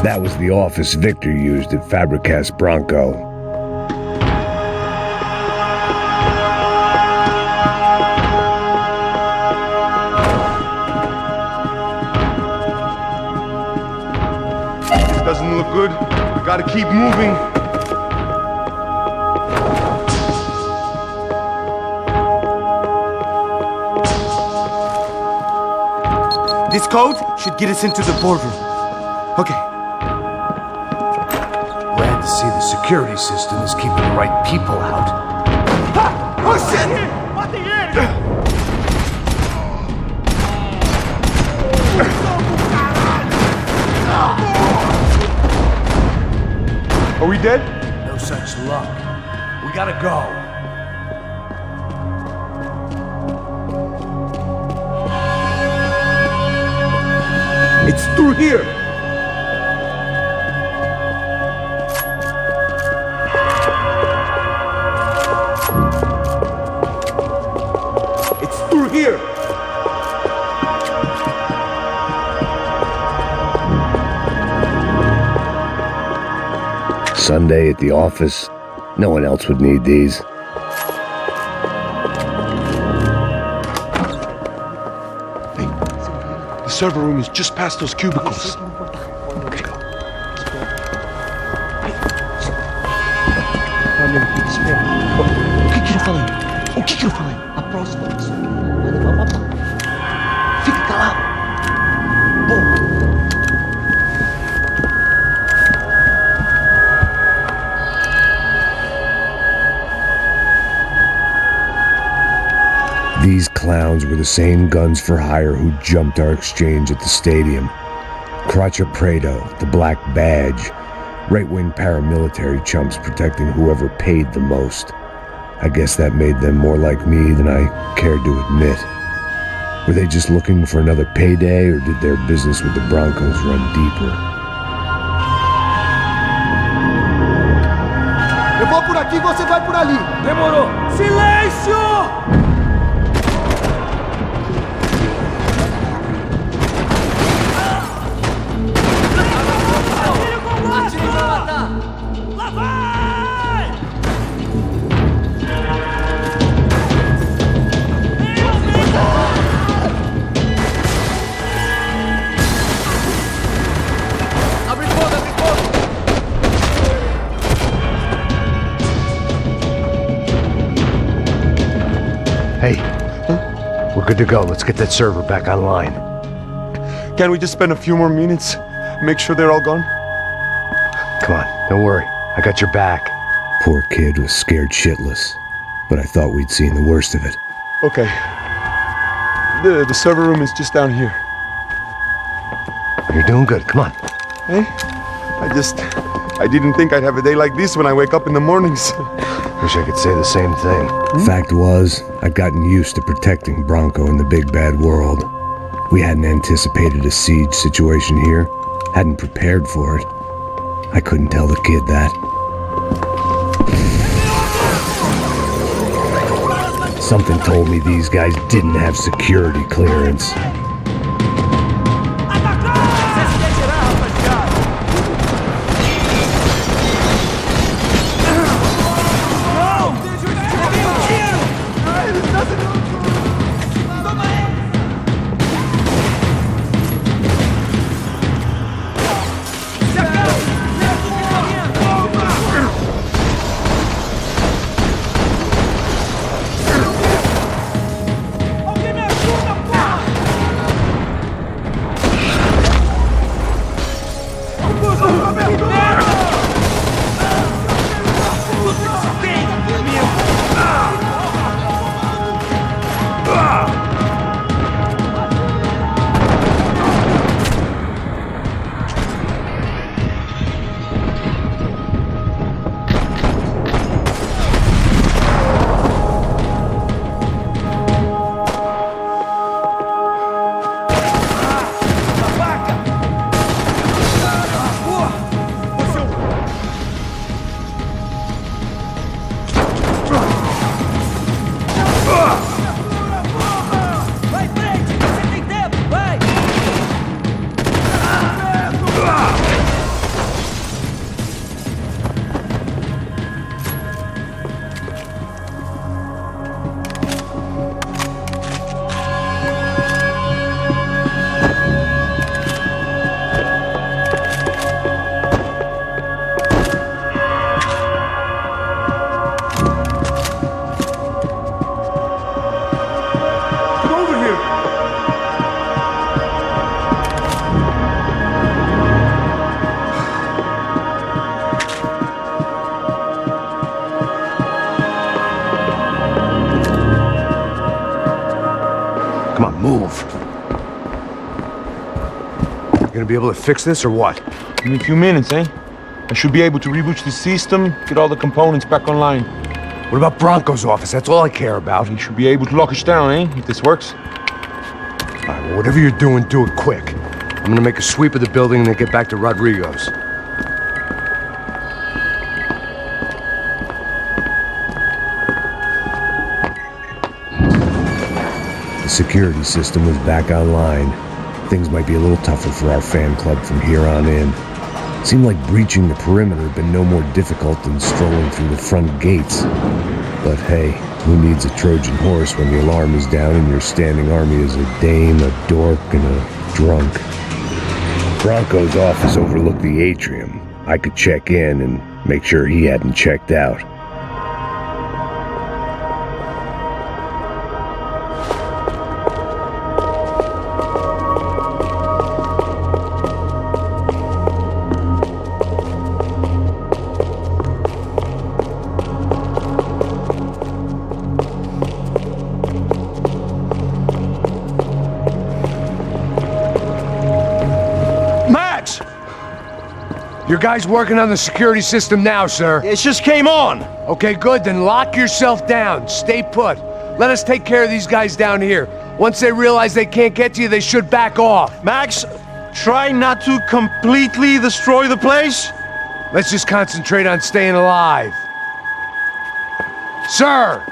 That was the office Victor used at Fabricast Bronco. This doesn't look good. We gotta keep moving. This code should get us into the boardroom. Okay. Glad to see the security system is keeping the right people out. Ah! Oh shit! Are we dead? No such luck. We gotta go. It's through here. It's through here. Sunday at the office. No one else would need these. The server room is just past those cubicles. O que eu falei? O que eu falei? A próxima pessoa. Fica calado. Bom. These clowns were the same guns for hire who jumped our exchange at the stadium. Crotcha Prado, the Black Badge, right-wing paramilitary chumps protecting whoever paid the most. I guess that made them more like me than I cared to admit. Were they just looking for another payday, or did their business with the Broncos run deeper? Eu vou por aqui, você vai por ali. Demorou. Silêncio! Hey, we're good to go. Let's get that server back online. Can't we just spend a few more minutes? Make sure they're all gone? Come on, don't worry. I got your back. Poor kid was scared shitless, but I thought we'd seen the worst of it. Okay. The server room is just down here. You're doing good. Come on. Hey? I didn't think I'd have a day like this when I wake up in the mornings. Wish I could say the same thing. Fact was, I'd gotten used to protecting Bronco in the big bad world. We hadn't anticipated a siege situation here, hadn't prepared for it. I couldn't tell the kid that. Something told me these guys didn't have security clearance. Come on, move. You gonna be able to fix this or what? Give me a few minutes, eh? I should be able to reboot the system, get all the components back online. What about Bronco's office? That's all I care about. You should be able to lock us down, eh? If this works. All right, well, whatever you're doing, do it quick. I'm gonna make a sweep of the building and then get back to Rodrigo's. The security system was back online. Things might be a little tougher for our fan club from here on in. Seemed like breaching the perimeter had been no more difficult than strolling through the front gates. But hey, who needs a Trojan horse when the alarm is down and your standing army is a dame, a dork, and a drunk? Bronco's office overlooked the atrium. I could check in and make sure he hadn't checked out. Your guy's working on the security system now, sir. It just came on. Okay, good. Then lock yourself down. Stay put. Let us take care of these guys down here. Once they realize they can't get to you, they should back off. Max, try not to completely destroy the place. Let's just concentrate on staying alive. Sir!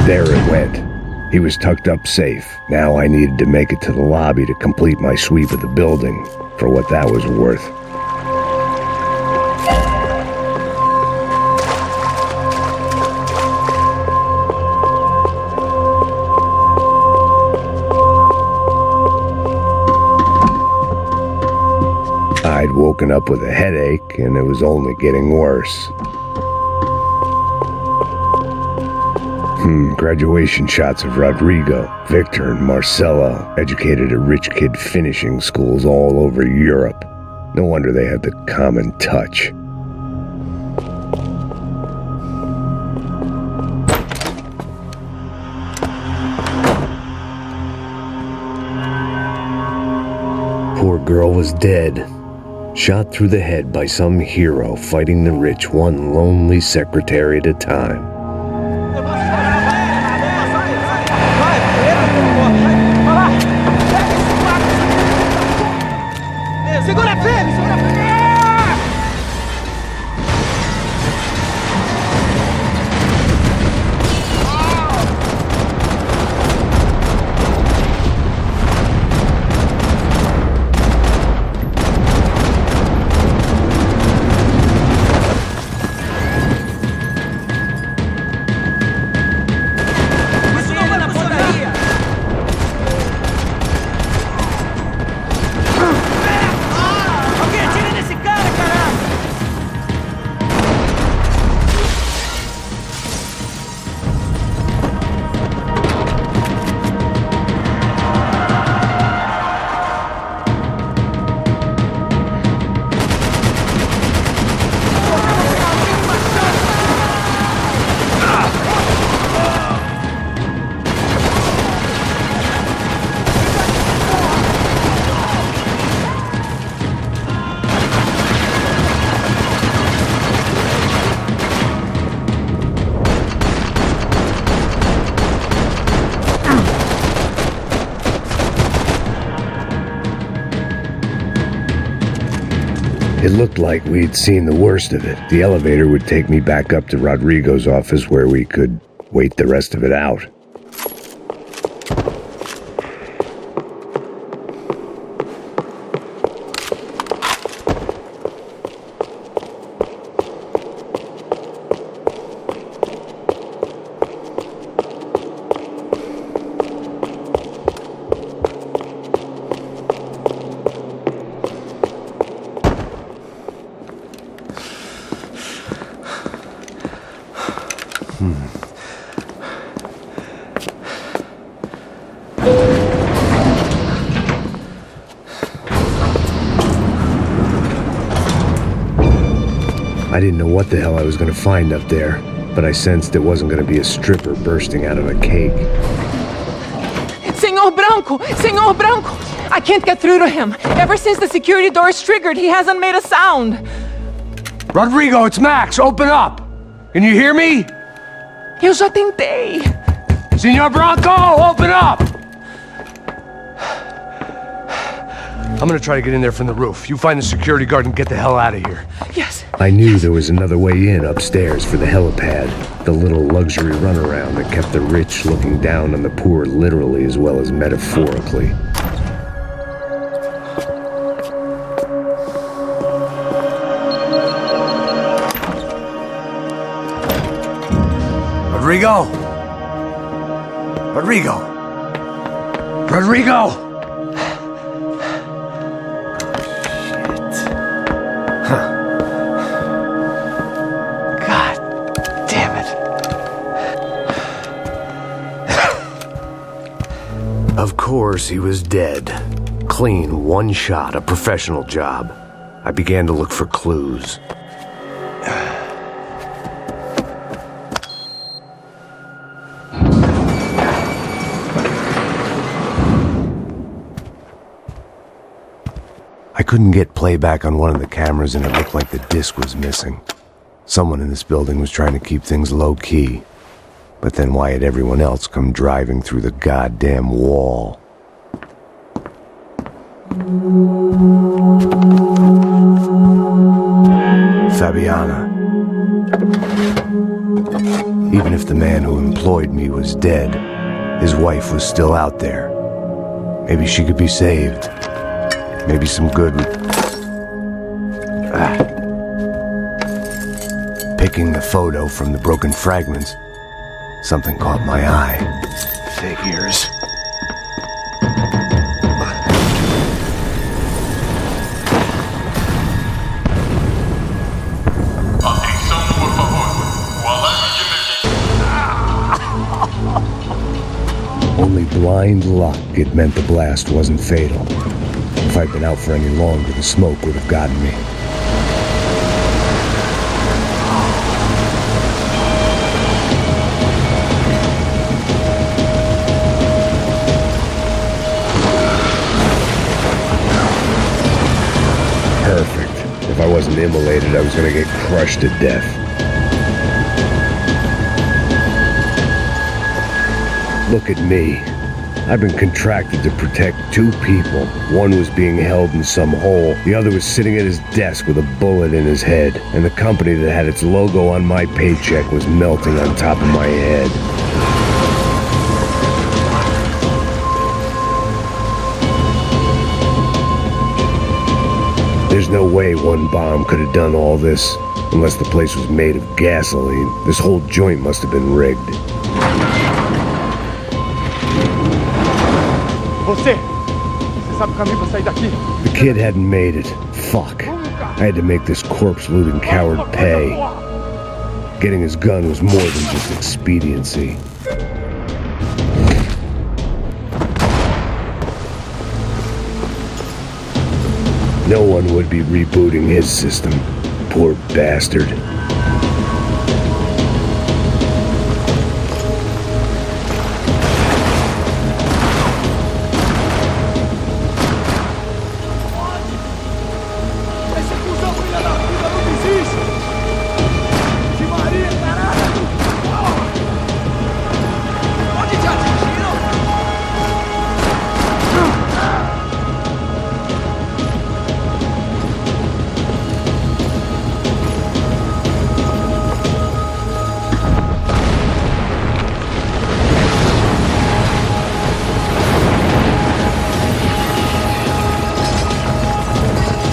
There it went. He was tucked up safe. Now I needed to make it to the lobby to complete my sweep of the building, for what that was worth. I'd woken up with a headache, and it was only getting worse. Graduation shots of Rodrigo, Victor, and Marcella, educated at rich kid finishing schools all over Europe. No wonder they have the common touch. Poor girl was dead. Shot through the head by some hero fighting the rich one lonely secretary at a time. It looked like we'd seen the worst of it. The elevator would take me back up to Rodrigo's office where we could wait the rest of it out. I didn't know what the hell I was going to find up there, but I sensed it wasn't going to be a stripper bursting out of a cake. Senor Branco! Senor Branco! I can't get through to him. Ever since the security door is triggered, he hasn't made a sound. Rodrigo, it's Max. Open up. Can you hear me? Eu já tentei. Senor Branco, open up! I'm gonna try to get in there from the roof. You find the security guard and get the hell out of here. Yes. I knew there was another way in upstairs for the helipad, the little luxury runaround that kept the rich looking down on the poor literally as well as metaphorically. Rodrigo! Rodrigo! Rodrigo! Of course, he was dead. Clean, one shot, a professional job. I began to look for clues. I couldn't get playback on one of the cameras and it looked like the disc was missing. Someone in this building was trying to keep things low-key. But then why had everyone else come driving through the goddamn wall? Fabiana. Even if the man who employed me was dead, his wife was still out there. Maybe she could be saved. Maybe some good would... Picking the photo from the broken fragments, something caught my eye. Figures. Atenção, por favor. O alarme de emergência. Only blind luck it meant the blast wasn't fatal. If I'd been out for any longer, the smoke would have gotten me. Perfect. If I wasn't immolated, I was gonna get crushed to death. Look at me. I've been contracted to protect two people. One was being held in some hole. The other was sitting at his desk with a bullet in his head. And the company that had its logo on my paycheck was melting on top of my head. There's no way one bomb could have done all this. Unless the place was made of gasoline. This whole joint must have been rigged. Você sabe o caminho pra sair daqui? The kid hadn't made it. Fuck. I had to make this corpse-looting coward pay. Getting his gun was more than just expediency. No one would be rebooting his system. Poor bastard.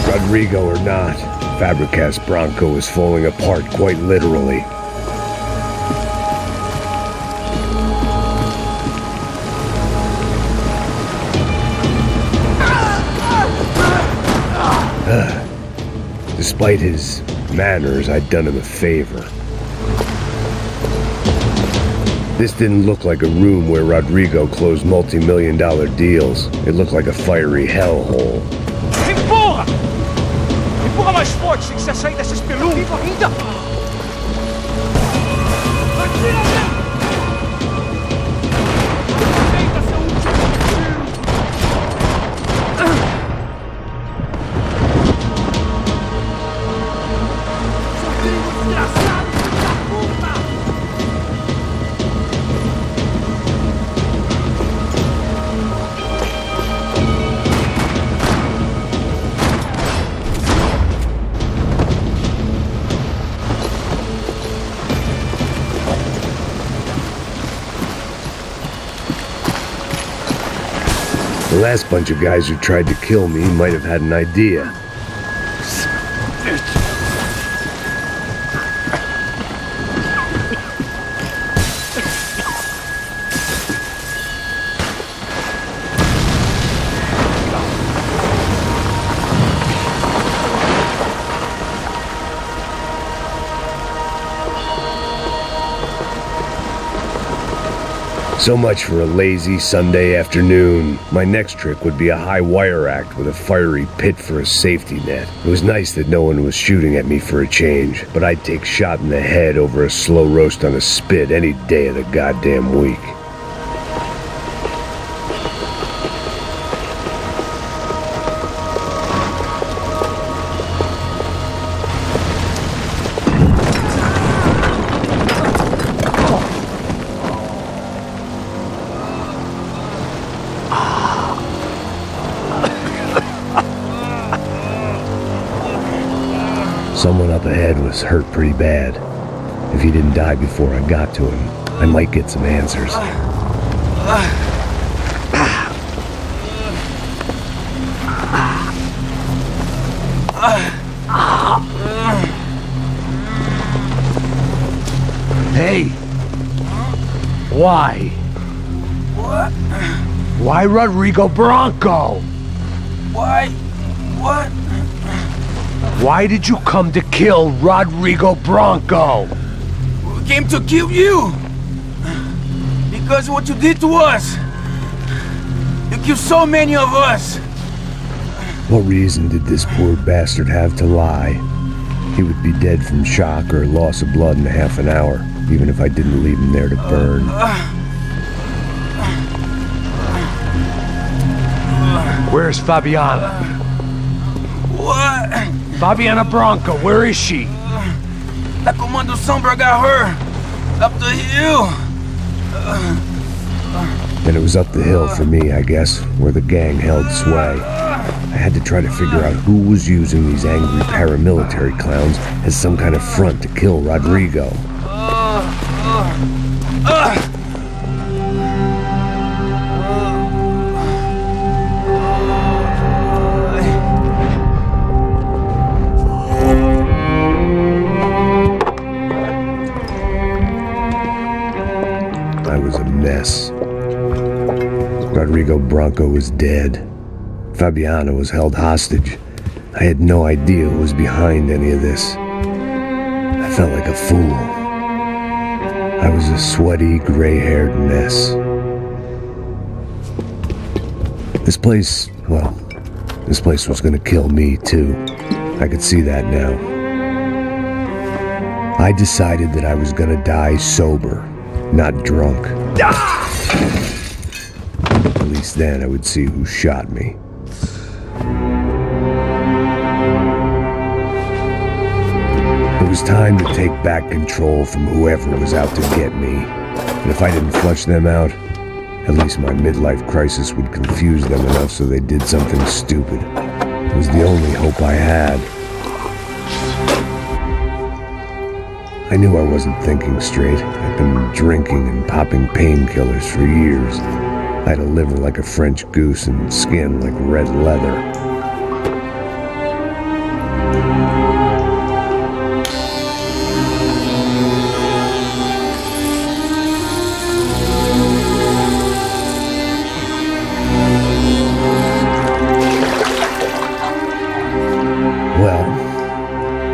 Rodrigo or not, Fabricas Bronco is falling apart quite literally. Despite his manners, I'd done him a favor. This didn't look like a room where Rodrigo closed multi-million-dollar deals. It looked like a fiery hellhole. Empurra! Empurra mais forte, se quiser sair dessa espelunca. Vivo ainda! The last bunch of guys who tried to kill me might have had an idea. So much for a lazy Sunday afternoon. My next trick would be a high wire act with a fiery pit for a safety net. It was nice that no one was shooting at me for a change, but I'd take shot in the head over a slow roast on a spit any day of the goddamn week. Someone up ahead was hurt pretty bad. If he didn't die before I got to him, I might get some answers. Hey! Why? What? Why Rodrigo Bronco? Why? What? Why did you come to kill Rodrigo Bronco? We came to kill you! Because of what you did to us! You killed so many of us! What reason did this poor bastard have to lie? He would be dead from shock or loss of blood in a half an hour, even if I didn't leave him there to burn. Where's Fabiana? What? Fabiana Bronco, where is she? La Comando Sombra got her! Up the hill! Then it was up the hill for me, I guess, where the gang held sway. I had to try to figure out who was using these angry paramilitary clowns as some kind of front to kill Rodrigo. I was a mess. Rodrigo Bronco was dead. Fabiana was held hostage. I had no idea who was behind any of this. I felt like a fool. I was a sweaty, gray-haired mess. This place was gonna kill me, too. I could see that now. I decided that I was gonna die sober, not drunk. At least then I would see who shot me. It was time to take back control from whoever was out to get me. And if I didn't flush them out, at least my midlife crisis would confuse them enough so they did something stupid. It was the only hope I had. I knew I wasn't thinking straight. I'd been drinking and popping painkillers for years. I had a liver like a French goose and skin like red leather. Well,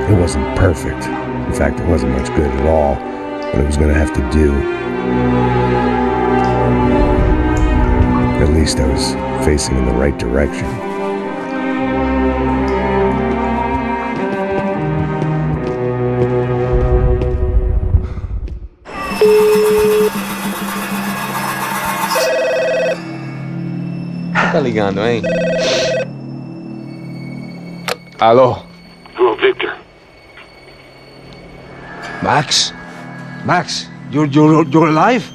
it wasn't perfect. In fact, it wasn't much good at all, but it was going to have to do. At least I was facing in the right direction. Tá ligando, hein? Alô? Hello, Victor. Max? Max, you're alive?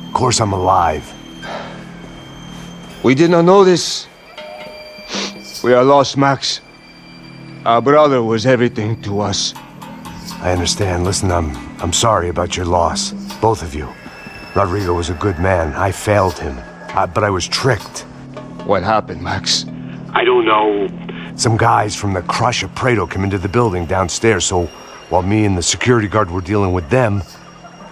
Of course I'm alive. We did not know this. We are lost, Max. Our brother was everything to us. I understand. Listen, I'm sorry about your loss. Both of you. Rodrigo was a good man. I failed him. But I was tricked. What happened, Max? I don't know. Some guys from the Crusher Prado came into the building downstairs, so while me and the security guard were dealing with them,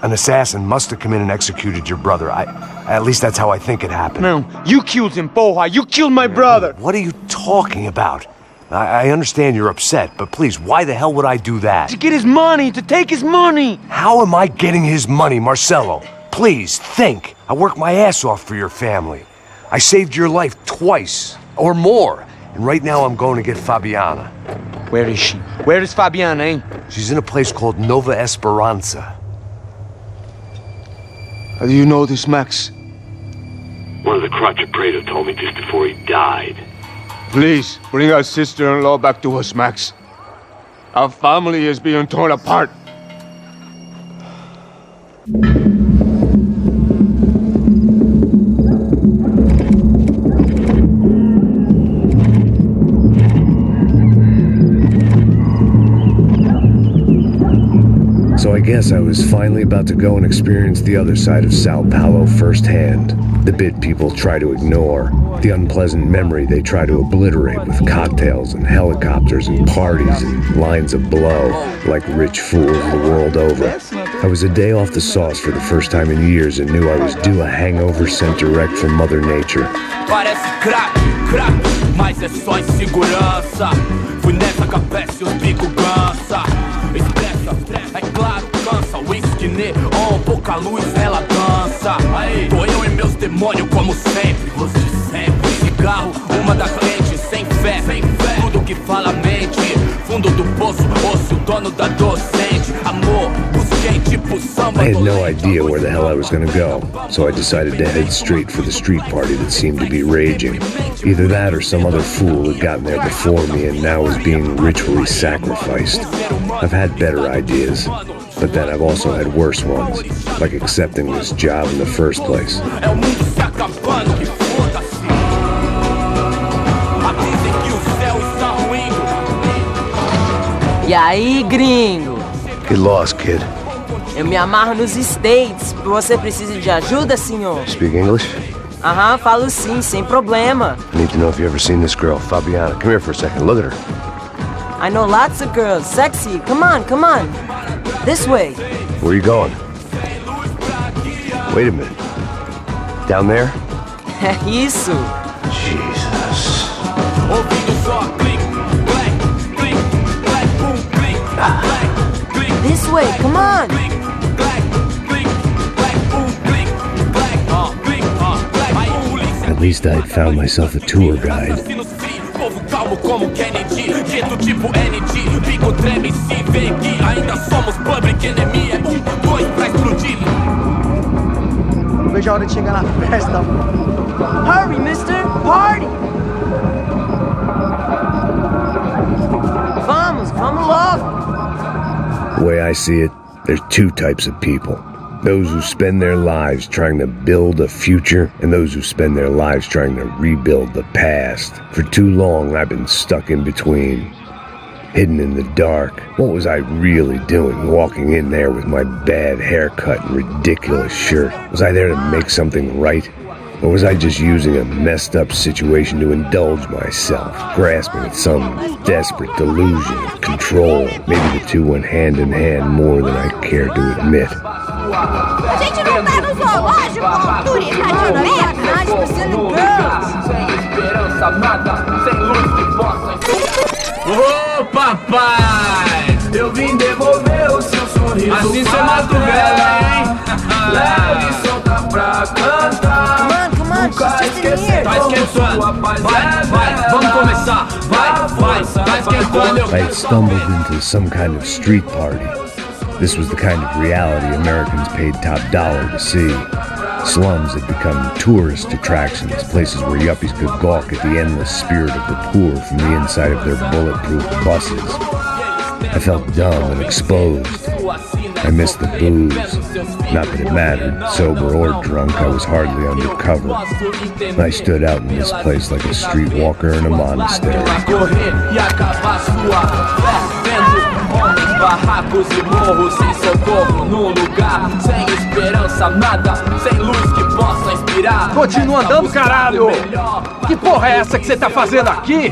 an assassin must have come in and executed your brother. At least that's how I think it happened. No, you killed him, Poha. You killed my brother. What are you talking about? I understand you're upset, but please, why the hell would I do that? To get his money, to take his money. How am I getting his money, Marcelo? Please, think. I worked my ass off for your family. I saved your life twice, or more. And right now I'm going to get Fabiana. Where is she? Where is Fabiana, eh? She's in a place called Nova Esperanza. How do you know this, Max? One of the Crotcher Prado told me just before he died. Please, bring our sister-in-law back to us, Max. Our family is being torn apart. So I guess I was finally about to go and experience the other side of Sao Paulo firsthand. The bit people try to ignore. The unpleasant memory they try to obliterate with cocktails and helicopters and parties and lines of blow, like rich fools the world over. I was a day off the sauce for the first time in years and knew I was due a hangover sent direct from Mother Nature. Parece crack, mas é só insegurança. Fui nessa capeste e os bico cansa. Expressa, é claro, cansa. Whisky, neon, pouca luz, ela dança. Aí, tô eu e meus demônios como sempre. Luz de sempre, cigarro, uma da frente. Sem fé, tudo que fala mente. Fundo do poço, osso, dono da docente. Amor, busquei tipo samba. I had no idea where the hell I was gonna go, so I decided to head straight for the street party that seemed to be raging. Either that or some other fool had gotten there before me and now was being ritually sacrificed. I've had better ideas, but then I've also had worse ones, like accepting this job in the first place. E aí, gringo? Get lost, kid. Eu me amarro nos States. Você precisa de ajuda, senhor? Speak English? Aham, falo sim, sem problema. I need to know if you've ever seen this girl, Fabiana. Come here for a second. Look at her. I know lots of girls. Sexy. Come on, come on. This way. Where are you going? Wait a minute. Down there? É isso. Jesus. This way, come on. At least I'd found myself a tour guide. Calmo como Kennedy, jeito tipo ND. Bico treme se vê que ainda somos public enemy. É 1, 2 pra explodir. Não vejo a hora de chegar na festa. Hurry, mister. Party. Vamos logo. The way I see it, there's two types of people. Those who spend their lives trying to build a future, and those who spend their lives trying to rebuild the past. For too long, I've been stuck in between, hidden in the dark. What was I really doing, walking in there with my bad haircut and ridiculous shirt? Was I there to make something right? Or was I just using a messed up situation to indulge myself, grasping at some desperate delusion of control? Maybe the two went hand in hand more than I care to admit. A gente não tá no zoológico, turista de merda. Nós precisamos de girls. Sem esperança, nada, sem luz que possa. Ô papai, eu vim devolver o seu sorriso. Assim cê mata o velho, hein? Leve e solta pra cantar. Come on, she's just in here. Tá esquentando. Vai, vamos começar. Vai, tá esquentando. I had stumbled into some kind of street party. This was the kind of reality Americans paid top dollar to see. Slums had become tourist attractions, places where yuppies could gawk at the endless spirit of the poor from the inside of their bulletproof buses. I felt dumb and exposed. I missed the booze. Not that it mattered, sober or drunk, I was hardly undercover. I stood out in this place like a streetwalker in a monastery. barracos e morros sem socorro num lugar sem esperança, nada, sem luz que possa inspirar. Continua andando, caralho! Que porra é essa que você tá fazendo aqui?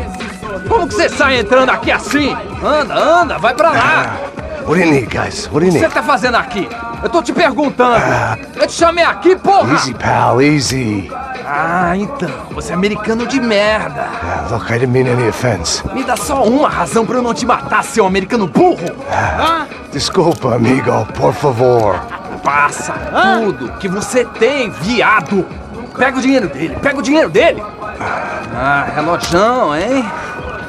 Como que você sai entrando aqui assim? Anda, vai pra lá! What do you need, guys? What do you O que need? você tá fazendo aqui? Eu tô te perguntando! Eu te chamei aqui, porra! Easy, pal, easy. Ah, então, você é americano de merda! Look, I didn't mean any offense. Me dá só uma razão pra eu não te matar, seu americano burro! Desculpa, amigo, por favor. Passa tudo que você tem, viado! Pega o dinheiro dele! Ah, relojão, hein?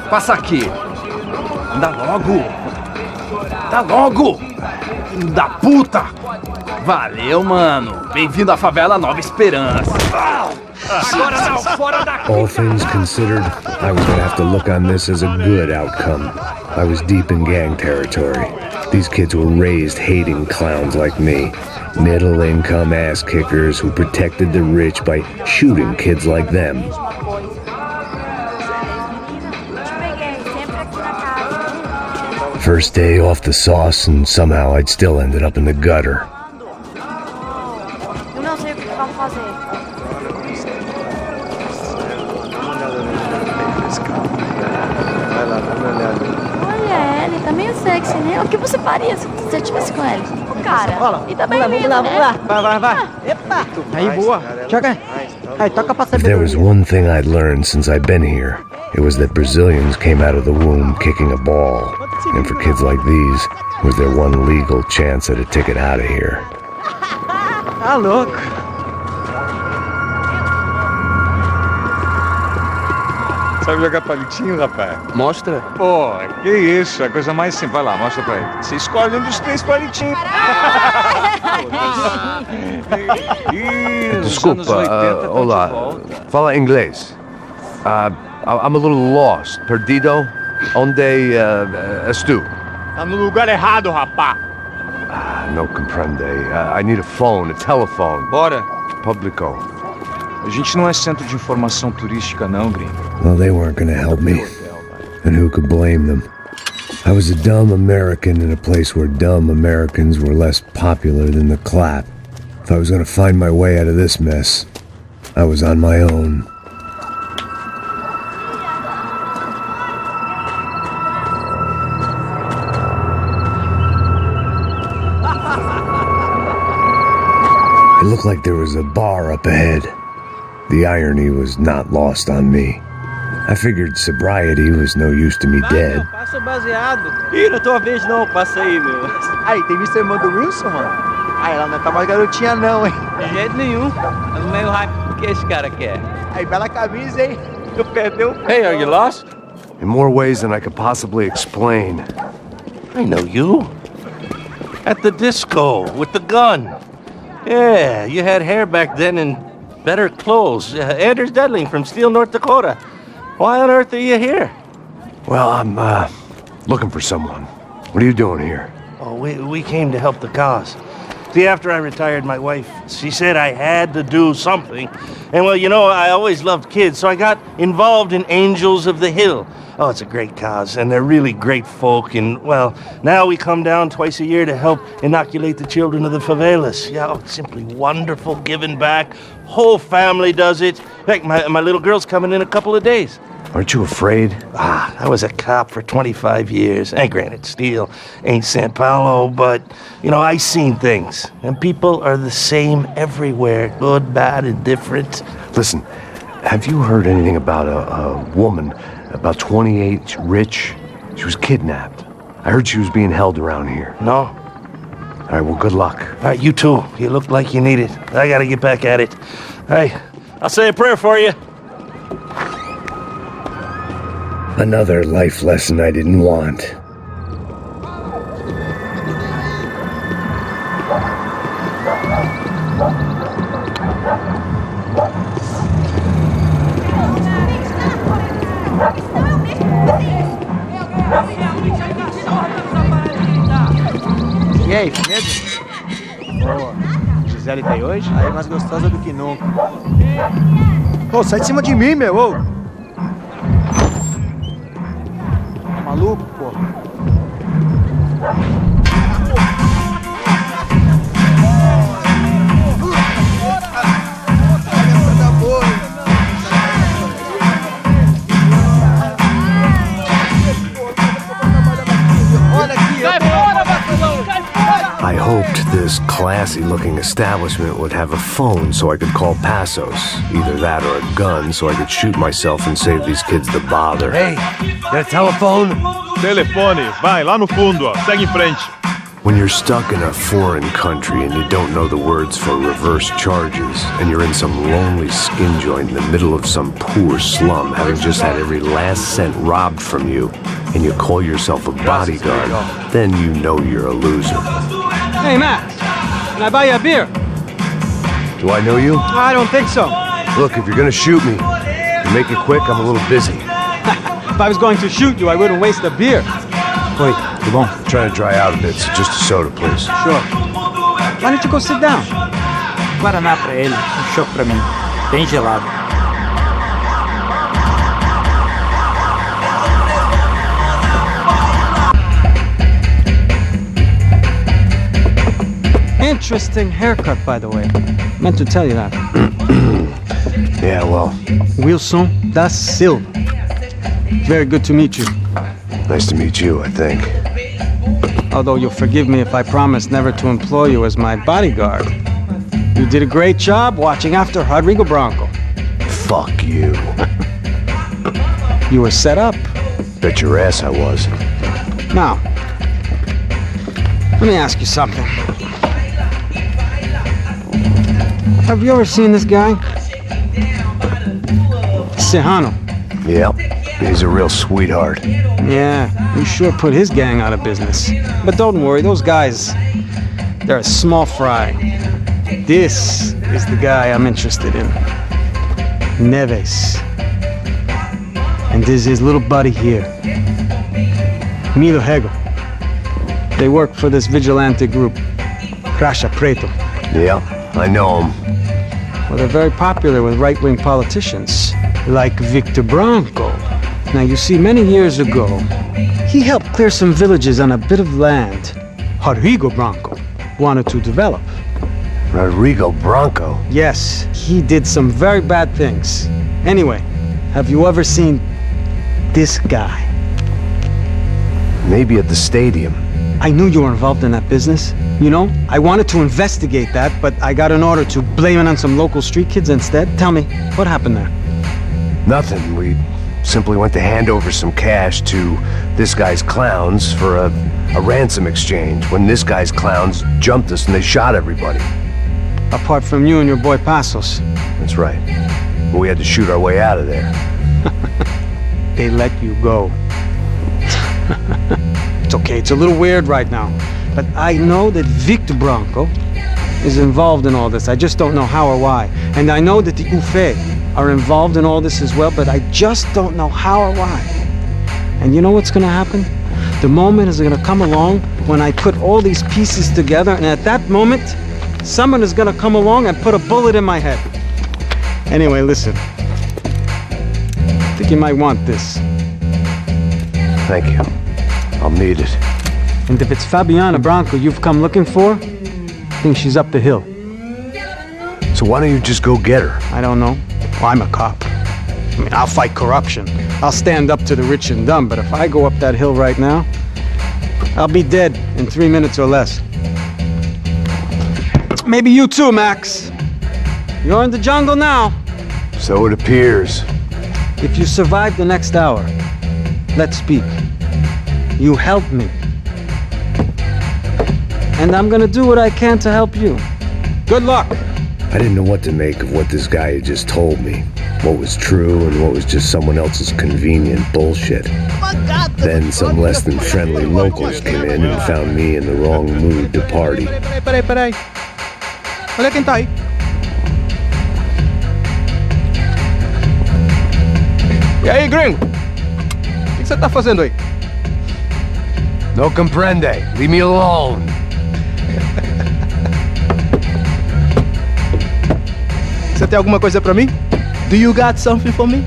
Passa aqui! Dá logo! Filho da puta! Valeu, mano! Bem-vindo à favela Nova Esperança! Agora não, fora daqui! All things considered, I was gonna have to look on this as a good outcome. I was deep in gang territory. These kids were raised hating clowns like me. Middle-income ass-kickers who protected the rich by shooting kids like them. First day off the sauce, and somehow I'd still ended up in the gutter. Eu não sei o que vamos fazer. Olha, ele tá meio sexy, né? O que você faria se você estivesse com ele? O cara. E também vamos lá. Vai. Epa! Aí, boa. Joga. Aí, toca pra If there was one thing I'd learned since I've been here, it was that Brazilians came out of the womb kicking a ball. And for kids like these, was their one legal chance at a ticket out of here. Tá louco. Sabe jogar palitinho, rapaz? Mostra. Pô, que isso, é a coisa mais simples. Vai lá, mostra pra ele. Você escolhe um dos 3 palitinhos. Desculpa, olá. Fala inglês. I'm a little lost. Perdido? Onde estou? Tá no lugar errado, rapá. Não compreende. I need a phone, a telephone. Bora. Publico. A gente não é centro de informação turística, não, gringo. Well, they weren't gonna help me. And who could blame them? I was a dumb American in a place where dumb Americans were less popular than the clap. If I was gonna find my way out of this mess, I was on my own. It looked like there was a bar up ahead. The irony was not lost on me. I figured sobriety was no use to me dead. Passa baseado. Ih, não é tua vez não, passa aí, meu. Aí, tem visto a irmã do Wilson, mano? Aí, ela não tá mais garotinha não, hein? De jeito nenhum. É o meio hype que esse cara quer. Aí, bela camisa, hein? Tu perdeu. Hey, are you lost? In more ways than I could possibly explain. I know you. At the disco, with the gun. Yeah, you had hair back then and better clothes. Anders Dedling from Steele, North Dakota. Why on earth are you here? Well, I'm, looking for someone. What are you doing here? Oh, we came to help the cause. See, after I retired, my wife, she said I had to do something. And, well, you know, I always loved kids, so I got involved in Angels of the Hill. Oh, it's a great cause, and they're really great folk. And, well, now we come down twice a year to help inoculate the children of the favelas. Yeah, oh, it's simply wonderful giving back. Whole family does it. In fact, my little girl's coming in a couple of days. Aren't you afraid? I was a cop for 25 years. And granted, Steele ain't San Paulo, but, you know, I seen things. And people are the same everywhere, good, bad, and different. Listen, have you heard anything about a woman, about 28, rich? She was kidnapped. I heard she was being held around here. No. All right, well, good luck. All right, you too. You look like you need it. I gotta get back at it. All right, I'll say a prayer for you. Another life lesson I didn't want. E aí, firmeza? Boa. Gisele tem hoje? Aí, mais gostosa do que nunca. Ô, sai de cima de mim, meu! Ô. Tá maluco, pô? I hoped this classy-looking establishment would have a phone so I could call Passos. Either that or a gun so I could shoot myself and save these kids the bother. Hey, got a telephone? Telefone, vai, lá no fundo, ó. Segue em frente. When you're stuck in a foreign country and you don't know the words for reverse charges, and you're in some lonely skin joint in the middle of some poor slum, having just had every last cent robbed from you, and you call yourself a bodyguard, then you know you're a loser. Hey, Max, can I buy you a beer? Do I know you? I don't think so. Look, if you're gonna shoot me, you make it quick, I'm a little busy. If I was going to shoot you, I wouldn't waste a beer. Wait, come on. I'm trying to dry out a bit, so just a soda, please. Sure. Why don't you go sit down? Guaraná pra ele, chopp pra mim. Bem gelado. Interesting haircut, by the way. Meant to tell you that. Yeah, well. Wilson da Silva. Very good to meet you. Nice to meet you, I think. Although you'll forgive me if I promise never to employ you as my bodyguard. You did a great job watching after Rodrigo Branco. Fuck you. You were set up. Bet your ass I was. Now, let me ask you something. Have you ever seen this guy? Serrano. Yep, he's a real sweetheart. Yeah, he sure put his gang out of business. But don't worry, those guys, they're a small fry. This is the guy I'm interested in. Neves. And this is his little buddy here. Milo Hegel. They work for this vigilante group, Parte. Yeah, I know him. Well, they're very popular with right-wing politicians, like Victor Branco. Now, you see, many years ago, he helped clear some villages on a bit of land Rodrigo Branco wanted to develop. Rodrigo Branco? Yes, he did some very bad things. Anyway, have you ever seen this guy? Maybe at the stadium. I knew you were involved in that business. You know, I wanted to investigate that, but I got an order to blame it on some local street kids instead. Tell me, what happened there? Nothing. We simply went to hand over some cash to this guy's clowns for a ransom exchange when this guy's clowns jumped us and they shot everybody. Apart from you and your boy Passos. That's right. But we had to shoot our way out of there. They let you go. It's okay, it's a little weird right now. But I know that Victor Branco is involved in all this. I just don't know how or why. And I know that the UFE are involved in all this as well, but I just don't know how or why. And you know what's gonna happen? The moment is gonna come along when I put all these pieces together, and at that moment, someone is gonna come along and put a bullet in my head. Anyway, listen. I think you might want this. Thank you. I'll need it. And if it's Fabiana Branco you've come looking for, I think she's up the hill. So why don't you just go get her? I don't know. Well, I'm a cop. I mean, I'll fight corruption. I'll stand up to the rich and dumb, but if I go up that hill right now, I'll be dead in 3 minutes or less. Maybe you too, Max. You're in the jungle now. So it appears. If you survive the next hour, let's speak. You help me. And I'm gonna do what I can to help you. Good luck. I didn't know what to make of what this guy had just told me. What was true and what was just someone else's convenient bullshit. Then some less than friendly locals came in and found me in the wrong mood to party. Peraí. Olha quem tá aí. E aí, gringo? O que você tá fazendo aí? No comprende. Leave me alone. Você tem alguma coisa pra mim? Do you got something for me?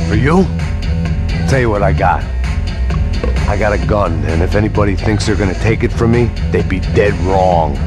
For you? I'll tell you what I got. I got a gun, and if anybody thinks they're gonna take it from me, they'd be dead wrong.